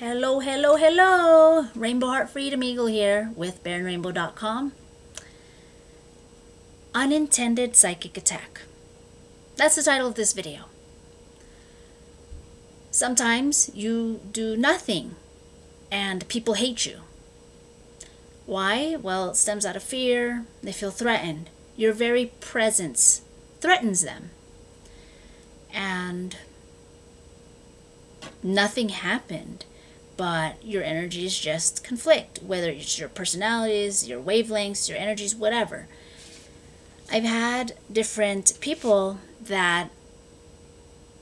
Hello, hello, hello! Rainbow Heart Freedom Eagle here with BaronRainbow.com. Unintended Psychic Attack. That's the title of this video. Sometimes you do nothing and people hate you. Why? Well, it stems out of fear. They feel threatened. Your very presence threatens them. And nothing happened, but your energies just conflict, whether it's your personalities, your wavelengths, your energies, whatever. I've had different people that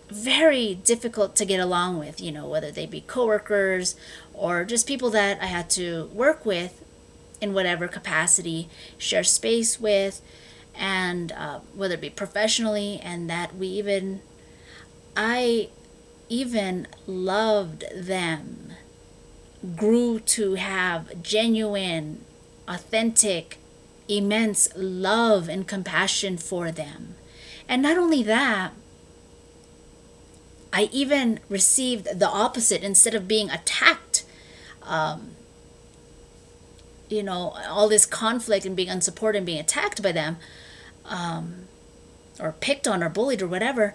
very difficult to get along with, whether they be coworkers or just people that I had to work with in whatever capacity, share space with, and whether it be professionally, and that I even loved them, grew to have genuine, authentic, immense love and compassion for them. And not only that, I even received the opposite. Instead of being attacked, all this conflict and being unsupported and being attacked by them, or picked on or bullied or whatever,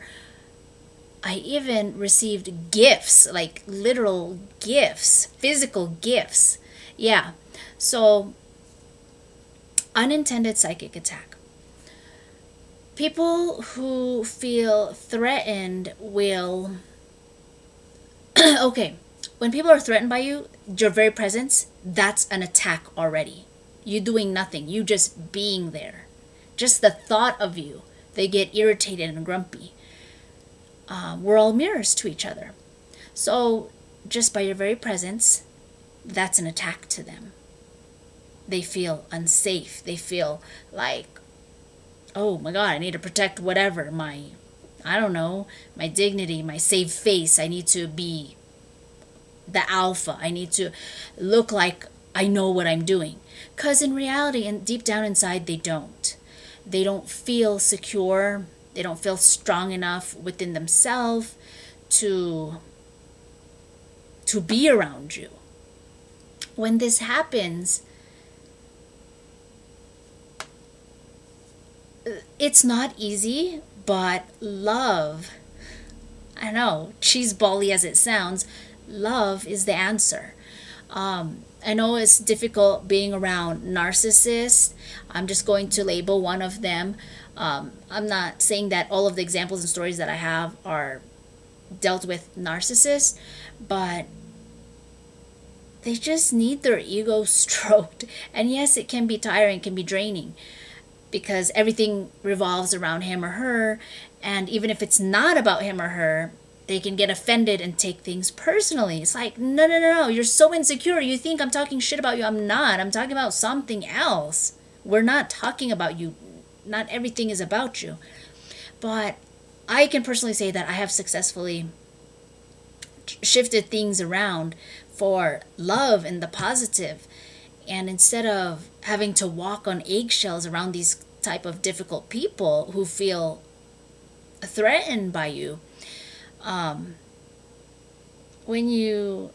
I even received gifts, like literal gifts, physical gifts. Yeah. So, unintended psychic attack. People who feel threatened will... Okay, when people are threatened by you, your very presence, that's an attack already. You doing nothing. You just being there. Just the thought of you, they get irritated and grumpy. We're all mirrors to each other. So just by your very presence, that's an attack to them. They feel unsafe. They feel like, oh my God, I need to protect whatever, my dignity, my safe face. I need to be the alpha. I need to look like I know what I'm doing. Because in reality, and deep down inside, they don't. They don't feel secure. They don't feel strong enough within themselves to be around you. When this happens, it's not easy, but love, I know, cheesebally as it sounds, love is the answer. I know it's difficult being around narcissists. I'm just going to label one of them. I'm not saying that all of the examples and stories that I have are dealt with narcissists, but they just need their ego stroked. And yes, it can be tiring, can be draining, because everything revolves around him or her. And even if it's not about him or her, they can get offended and take things personally. It's like, no, you're so insecure. You think I'm talking shit about you. I'm not. I'm talking about something else. We're not talking about you. Not everything is about you. But I can personally say that I have successfully shifted things around for love and the positive. And instead of having to walk on eggshells around these type of difficult people who feel threatened by you, when you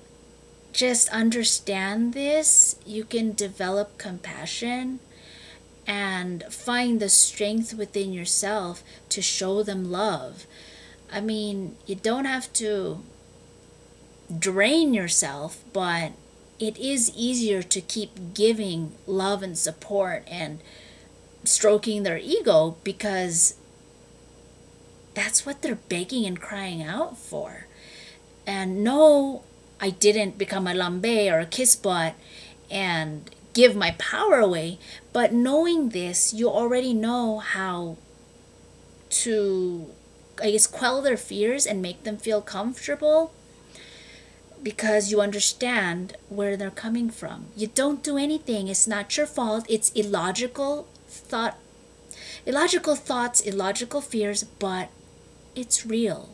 just understand this, you can develop compassion and find the strength within yourself to show them love. I mean, you don't have to drain yourself, but it is easier to keep giving love and support and stroking their ego, because that's what they're begging and crying out for. And no, I didn't become a lambe or a kiss butt and give my power away. But knowing this, you already know how to, quell their fears and make them feel comfortable, because you understand where they're coming from. You don't do anything. It's not your fault. It's illogical thoughts, illogical fears, but it's real.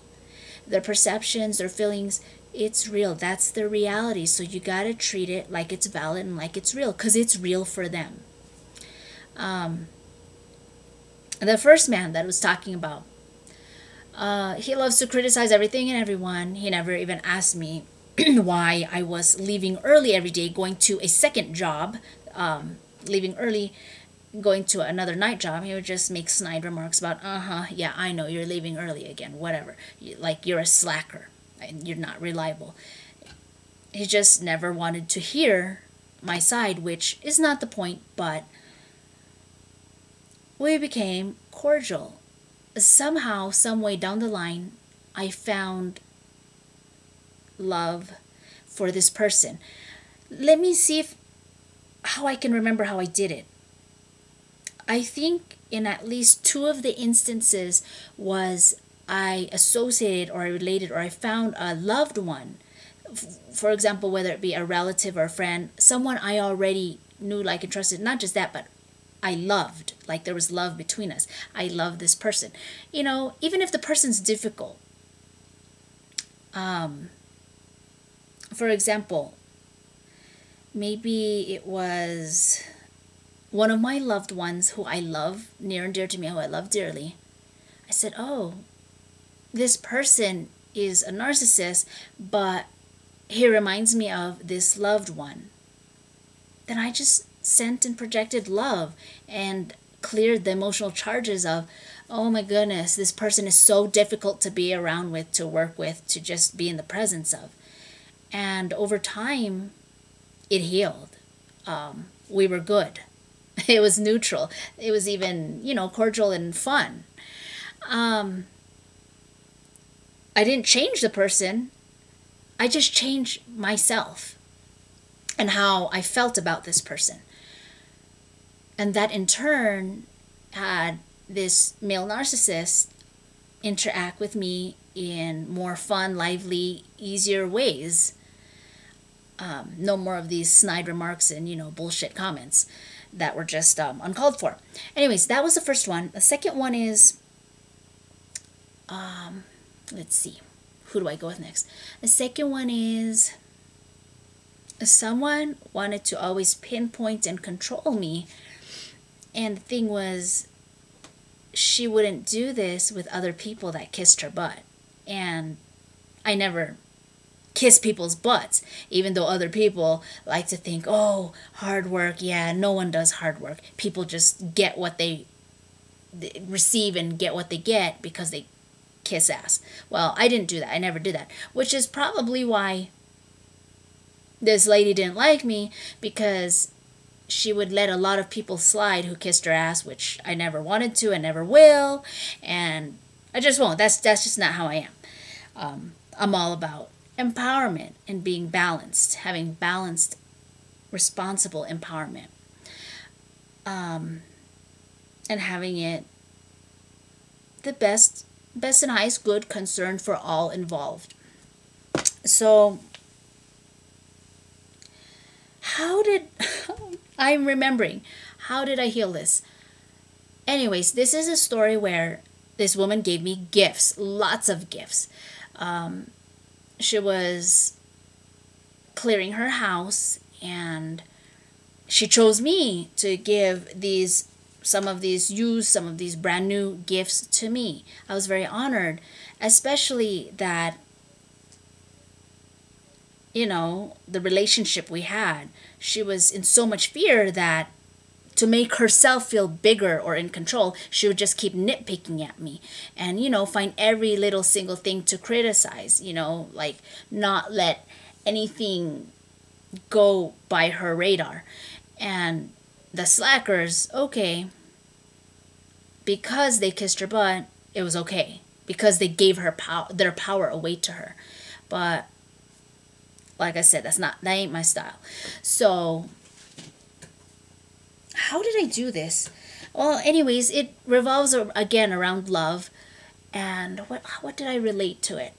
Their perceptions, their feelings, it's real. That's their reality. So you got to treat it like it's valid and like it's real, because it's real for them. The first man that I was talking about, he loves to criticize everything and everyone. He never even asked me why I was leaving early every day, going to a second job, leaving early, going to another night job. He would just make snide remarks about, yeah, I know you're leaving early again, whatever. Like you're a slacker and you're not reliable. He just never wanted to hear my side, which is not the point, but we became cordial. Somehow, some way down the line, I found love for this person. Let me see if how I can remember how I did it. I think in at least two of the instances was I associated or I related or I found a loved one. For example, whether it be a relative or a friend, someone I already knew, like, and trusted. Not just that, but I loved. Like there was love between us. I love this person. You know, even if the person's difficult. For example, maybe it was one of my loved ones who I love near and dear to me, who I love dearly. I said, oh, this person is a narcissist, but he reminds me of this loved one. Then I just sent and projected love and cleared the emotional charges of, oh my goodness, this person is so difficult to be around with, to work with, to just be in the presence of. And over time, it healed. We were good. It was neutral. It was even, cordial and fun. I didn't change the person. I just changed myself and how I felt about this person. And that in turn had this male narcissist interact with me in more fun, lively, easier ways. No more of these snide remarks and, bullshit comments that were just uncalled for. Anyways, that was the first one. The second one is, let's see, who do I go with next? The second one is someone wanted to always pinpoint and control me. And the thing was, she wouldn't do this with other people that kissed her butt. And I never kiss people's butts, even though other people like to think, oh, hard work. Yeah, no one does hard work. People just get what they receive and get what they get because they kiss ass. Well, I didn't do that. I never did that, which is probably why this lady didn't like me, because she would let a lot of people slide who kissed her ass, which I never wanted to and never will, and I just won't. That's just not how I am. I'm all about empowerment and being balanced, having balanced, responsible empowerment, and having it the best and highest good concern for all involved. So I'm remembering, how did I heal this? Anyways, this is a story where this woman gave me gifts, lots of gifts. She was clearing her house and she chose me to give some of these brand new gifts to me. I was very honored, especially that, the relationship we had. She was in so much fear that to make herself feel bigger or in control, she would just keep nitpicking at me and, find every little single thing to criticize, like not let anything go by her radar. And the slackers, okay, because they kissed her butt, it was okay, because they gave her their power away to her. But like I said, that ain't my style. So how did I do this? Well, anyways, it revolves again around love. And what did I relate to it?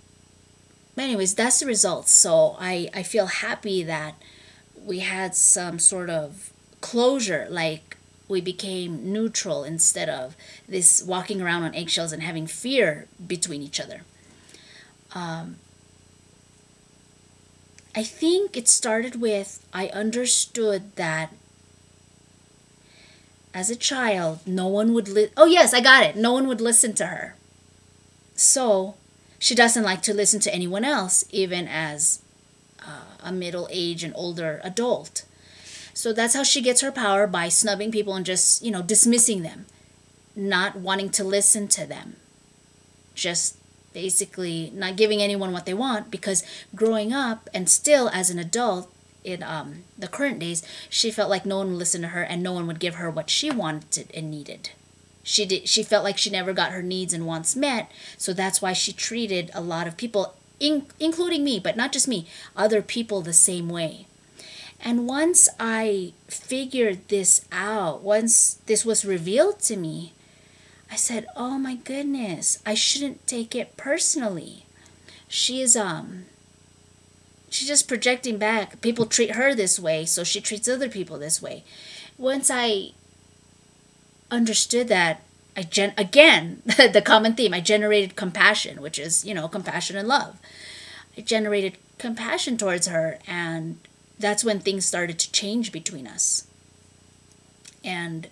Anyways, that's the results. So I feel happy that we had some sort of closure, like we became neutral instead of this walking around on eggshells and having fear between each other. I think it started with, I understood that as a child, no one would oh yes, I got it. No one would listen to her. So she doesn't like to listen to anyone else, even as a middle-aged and older adult. So that's how she gets her power, by snubbing people and just, dismissing them, not wanting to listen to them, just basically not giving anyone what they want, because growing up and still as an adult in the current days, she felt like no one would listen to her and no one would give her what she wanted and needed. She felt like she never got her needs and wants met, so that's why she treated a lot of people, including me, but not just me, other people the same way. And once I figured this out, once this was revealed to me, I said, oh my goodness, I shouldn't take it personally. She's just projecting back. People treat her this way, so she treats other people this way. Once I understood that, again, the common theme, I generated compassion, which is, compassion and love. I generated compassion towards her, and that's when things started to change between us. And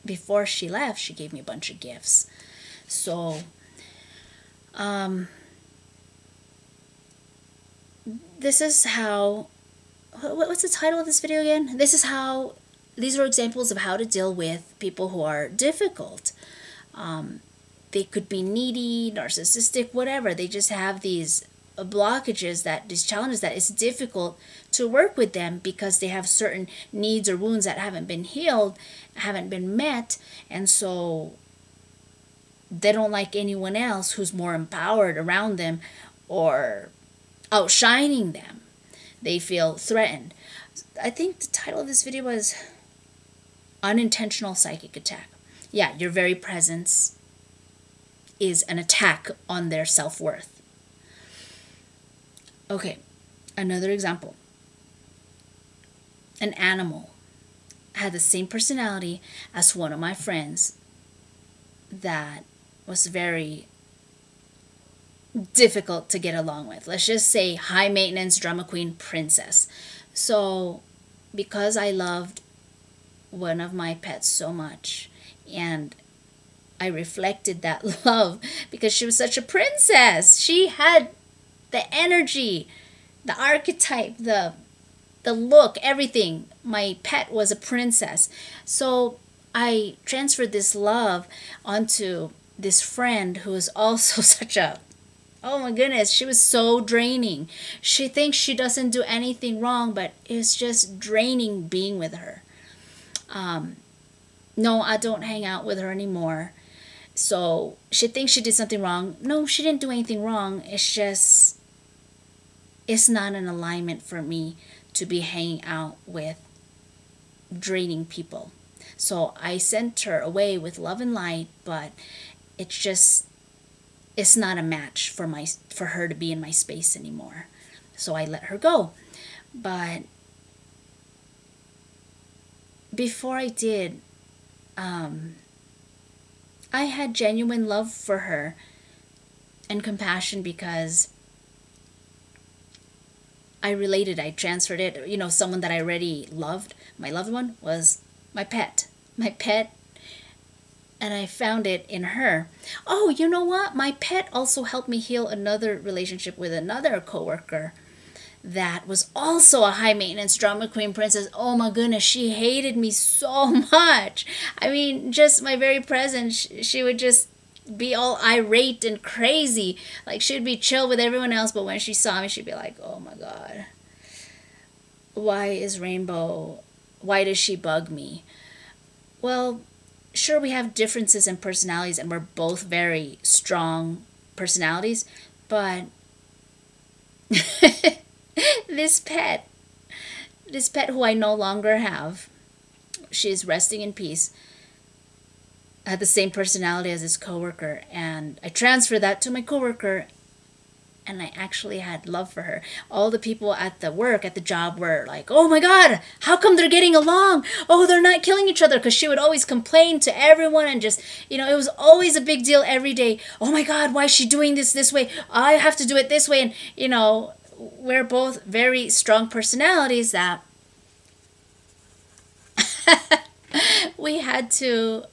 before she left, she gave me a bunch of gifts. So, this is how, what's the title of this video again? These are examples of how to deal with people who are difficult. They could be needy, narcissistic, whatever. They just have these blockages, these challenges, that it's difficult to work with them because they have certain needs or wounds that haven't been healed, haven't been met, and so they don't like anyone else who's more empowered around them or outshining them. They feel threatened. I think the title of this video was Unintentional Psychic Attack. Yeah, your very presence is an attack on their self-worth. Okay, another example. An animal had the same personality as one of my friends that was very difficult to get along with. Let's just say high maintenance drama queen princess. So because I loved one of my pets so much, and I reflected that love because she was such a princess. She had the energy, the archetype, the look, everything. My pet was a princess. So I transferred this love onto this friend who is also such a, oh my goodness, she was so draining. She thinks she doesn't do anything wrong, but it's just draining being with her. No, I don't hang out with her anymore. So she thinks she did something wrong. No, she didn't do anything wrong. It's just, it's not an alignment for me to be hanging out with draining people. So I sent her away with love and light, but it's not a match for her to be in my space anymore. So I let her go. But before I did, I had genuine love for her and compassion because I related, I transferred it. Someone that I already loved, my loved one, was my pet. And I found it in her. Oh, you know what? My pet also helped me heal another relationship with another coworker that was also a high maintenance drama queen princess. Oh my goodness, she hated me so much. I mean, just my very presence, she would just be all irate and crazy. Like, she'd be chill with everyone else, but when she saw me, she'd be like, oh my god, why does she bug me? Well, sure, we have differences in personalities and we're both very strong personalities, but this pet who I no longer have, she's resting in peace, had the same personality as this coworker, and I transferred that to my coworker, and I actually had love for her. All the people at the job were like, oh my god, how come they're getting along? Oh, they're not killing each other, because she would always complain to everyone and just, it was always a big deal every day. Oh my god, why is she doing this way? I have to do it this way. And, we're both very strong personalities that we had to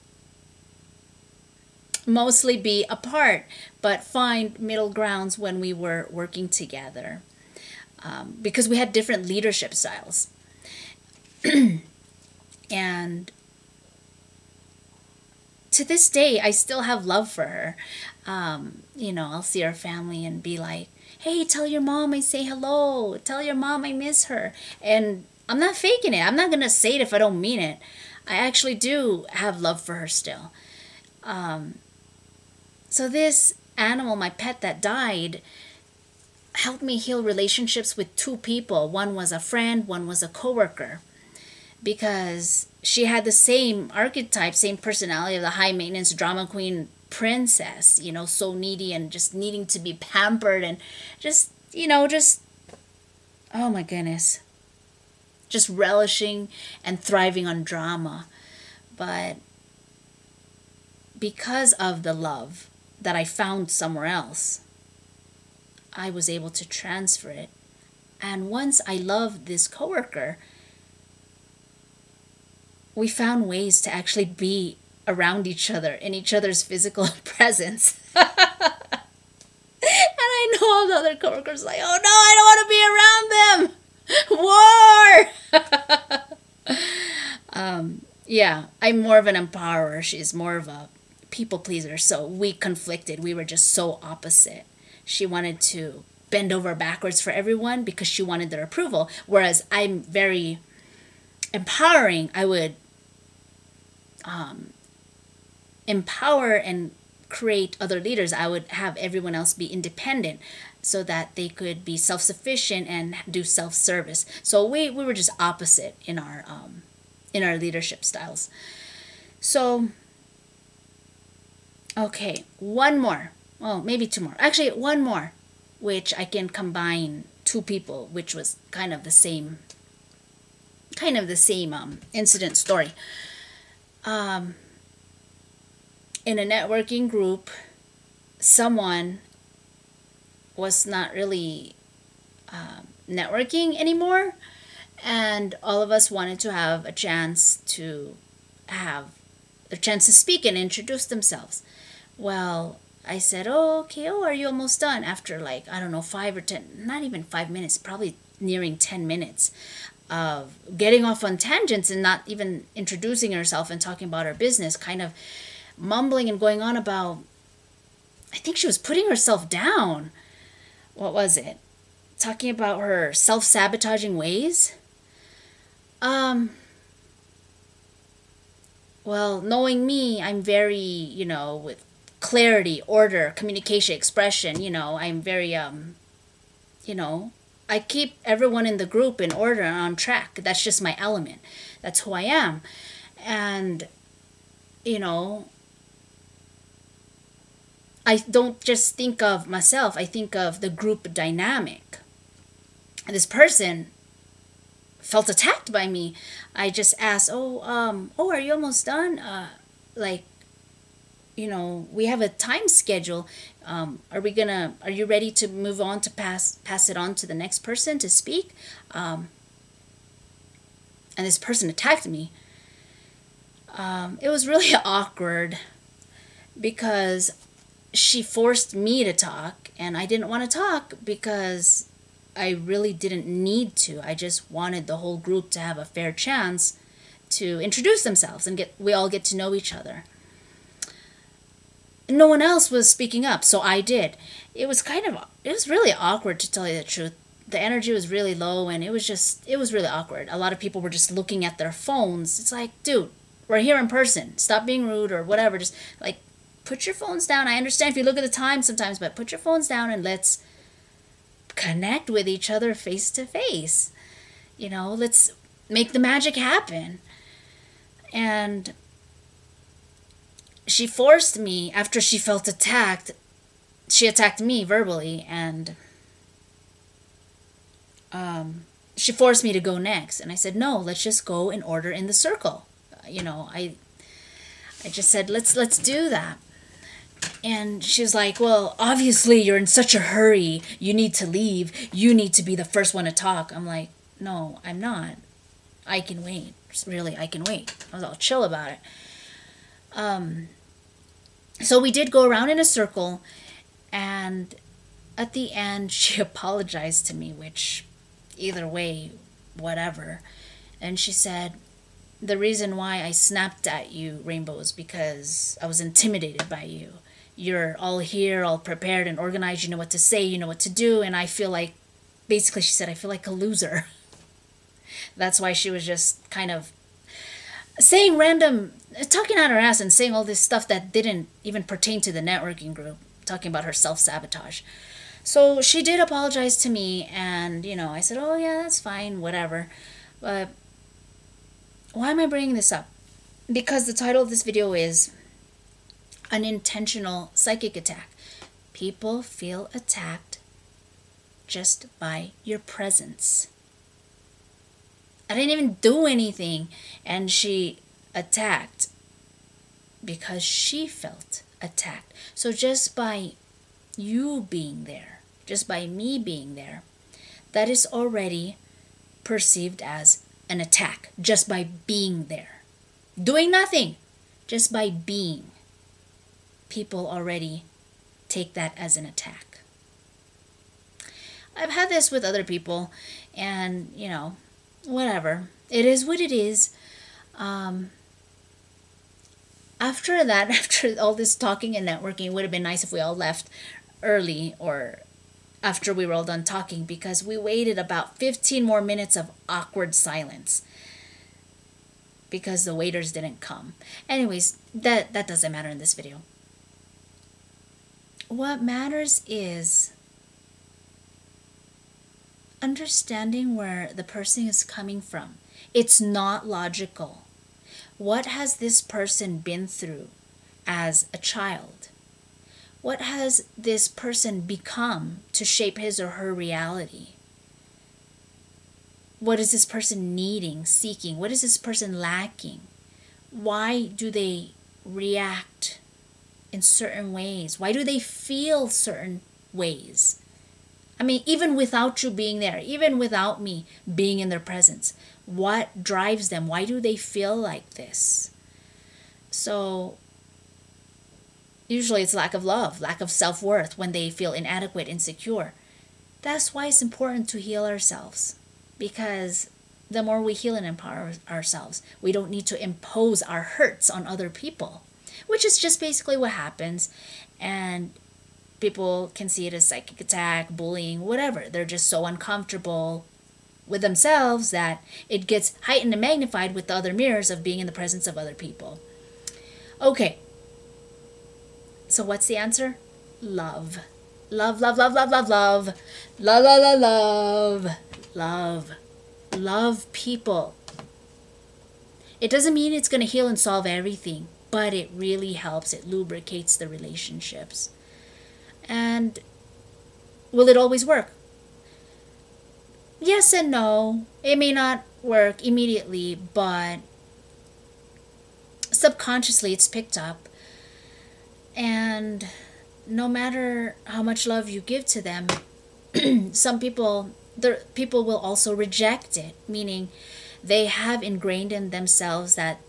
mostly be apart, but find middle grounds when we were working together, because we had different leadership styles. And to this day, I still have love for her. I'll see her family and be like, hey, tell your mom I say hello. Tell your mom I miss her. And I'm not faking it. I'm not going to say it if I don't mean it. I actually do have love for her still. So this animal, my pet that died, helped me heal relationships with two people. One was a friend, one was a coworker. Because she had the same archetype, same personality of the high maintenance drama queen princess, so needy and just needing to be pampered and just, oh my goodness, just relishing and thriving on drama. But because of the love that I found somewhere else, I was able to transfer it. And once I loved this coworker, we found ways to actually be around each other in each other's physical presence. And I know all the other coworkers like, oh no, I don't want to be around them. War. Yeah, I'm more of an empowerer. She's more of a people pleaser. So we conflicted. We were just so opposite. She wanted to bend over backwards for everyone because she wanted their approval. Whereas I'm very empowering. I would empower and create other leaders. I would have everyone else be independent so that they could be self-sufficient and do self-service. So we were just opposite in our leadership styles. So okay, one more. Well, maybe two more. Actually, one more, which I can combine two people, which was kind of the same incident story. In a networking group, someone was not really networking anymore, and all of us wanted to have a chance to speak and introduce themselves. Well, I said, oh, okay, are you almost done? After like, I don't know, 5 or 10, not even 5 minutes, probably nearing 10 minutes of getting off on tangents and not even introducing herself and talking about her business, kind of mumbling and going on about, I think she was putting herself down. What was it? Talking about her self-sabotaging ways. Well, knowing me, I'm very, with clarity, order, communication, expression, I'm very, I keep everyone in the group in order and on track. That's just my element. That's who I am. And, I don't just think of myself. I think of the group dynamic. And this person felt attacked by me. I just asked, are you almost done? We have a time schedule. Are you ready to move on to pass it on to the next person to speak? And this person attacked me. It was really awkward because she forced me to talk, and I didn't want to talk because I really didn't need to. I just wanted the whole group to have a fair chance to introduce themselves and we all get to know each other. No one else was speaking up, so I did. It was really awkward, to tell you the truth. The energy was really low, and it was really awkward. A lot of people were just looking at their phones. It's like, dude, we're here in person. Stop being rude or whatever. Just like, put your phones down. I understand if you look at the time sometimes, but put your phones down and let's connect with each other face to face. Let's make the magic happen. And she forced me, after she felt attacked, she attacked me verbally, and she forced me to go next. And I said, no, let's just go in order in the circle. I just said, let's do that. And she's like, well, obviously you're in such a hurry. You need to leave. You need to be the first one to talk. I'm like, no, I'm not. I can wait. Really, I can wait. I was all chill about it. So we did go around in a circle, and at the end, she apologized to me, which either way, whatever. And she said, the reason why I snapped at you, Rainbow, is because I was intimidated by you. You're all here, all prepared and organized. You know what to say, you know what to do. And I feel like, basically, she said, I feel like a loser. That's why she was just kind of saying random, talking out her ass and saying all this stuff that didn't even pertain to the networking group, talking about her self-sabotage. So she did apologize to me, and, I said, oh, yeah, that's fine, whatever. But why am I bringing this up? Because the title of this video is Unintentional Psychic Attack. People feel attacked just by your presence. I didn't even do anything, and she attacked because she felt attacked. So just by you being there, just by me being there, that is already perceived as an attack, just by being there. Doing nothing, just by being. People already take that as an attack. I've had this with other people, and, whatever. It is what it is. After that, after all this talking and networking, it would have been nice if we all left early or after we were all done talking, because we waited about 15 more minutes of awkward silence because the waiters didn't come. Anyways, that doesn't matter in this video. What matters is understanding where the person is coming from. It's not logical. What has this person been through as a child? What has this person become to shape his or her reality? What is this person needing, seeking? What is this person lacking? Why do they react in certain ways? Why do they feel certain ways? I mean, even without you being there, even without me being in their presence, what drives them? Why do they feel like this? So usually it's lack of love, lack of self-worth, when they feel inadequate, insecure. That's why it's important to heal ourselves, because the more we heal and empower ourselves, we don't need to impose our hurts on other people, which is just basically what happens. And people can see it as psychic attack, bullying, whatever. They're just so uncomfortable with themselves that it gets heightened and magnified with the other mirrors of being in the presence of other people. Okay. So what's the answer? Love. Love, love, love, love, love, love. Love, love, love, love. Love. Love people. It doesn't mean it's going to heal and solve everything, but it really helps. It lubricates the relationships. And will it always work? Yes and no. It may not work immediately, but subconsciously it's picked up. And no matter how much love you give to them, some people, the people will also reject it, meaning they have ingrained in themselves that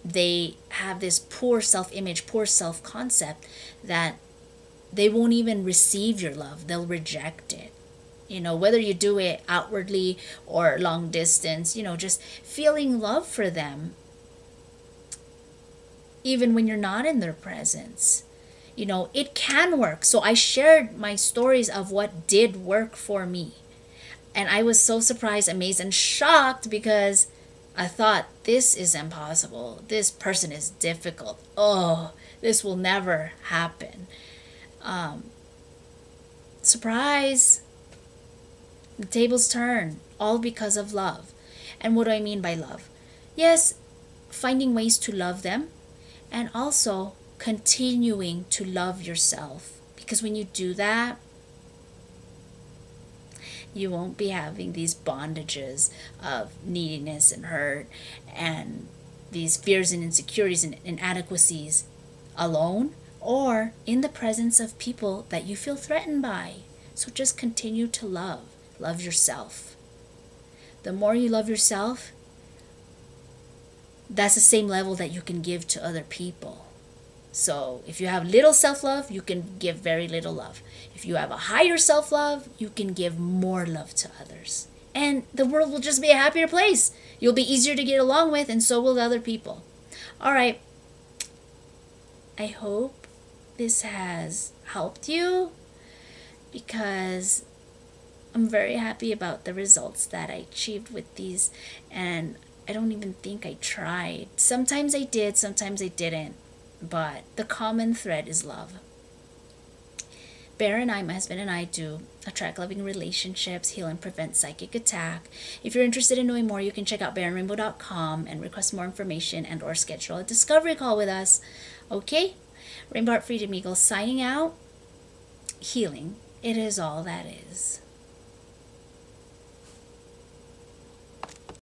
they have this poor self-image, poor self-concept, that they won't even receive your love. They'll reject it. Whether you do it outwardly or long distance, just feeling love for them, even when you're not in their presence. It can work. So I shared my stories of what did work for me. And I was so surprised, amazed, and shocked, because I thought, this is impossible. This person is difficult. Oh, this will never happen. Surprise! The tables turn, all because of love. And what do I mean by love? Yes, finding ways to love them, and also continuing to love yourself. Because when you do that, you won't be having these bondages of neediness and hurt and these fears and insecurities and inadequacies alone, or in the presence of people that you feel threatened by. So just continue to love. Love yourself. The more you love yourself, that's the same level that you can give to other people. So if you have little self-love, you can give very little love. If you have a higher self-love, you can give more love to others. And the world will just be a happier place. You'll be easier to get along with, and so will other people. All right. I hope this has helped you, because I'm very happy about the results that I achieved with these, and I don't even think I tried. Sometimes I did, sometimes I didn't, but the common thread is love. Bear and I, my husband and I, do attract loving relationships, heal and prevent psychic attack. If you're interested in knowing more, you can check out bearandrainbow.com and request more information and or schedule a discovery call with us. Okay? Rainbow Heart Freedom Eagle signing out. Healing. It is all that is.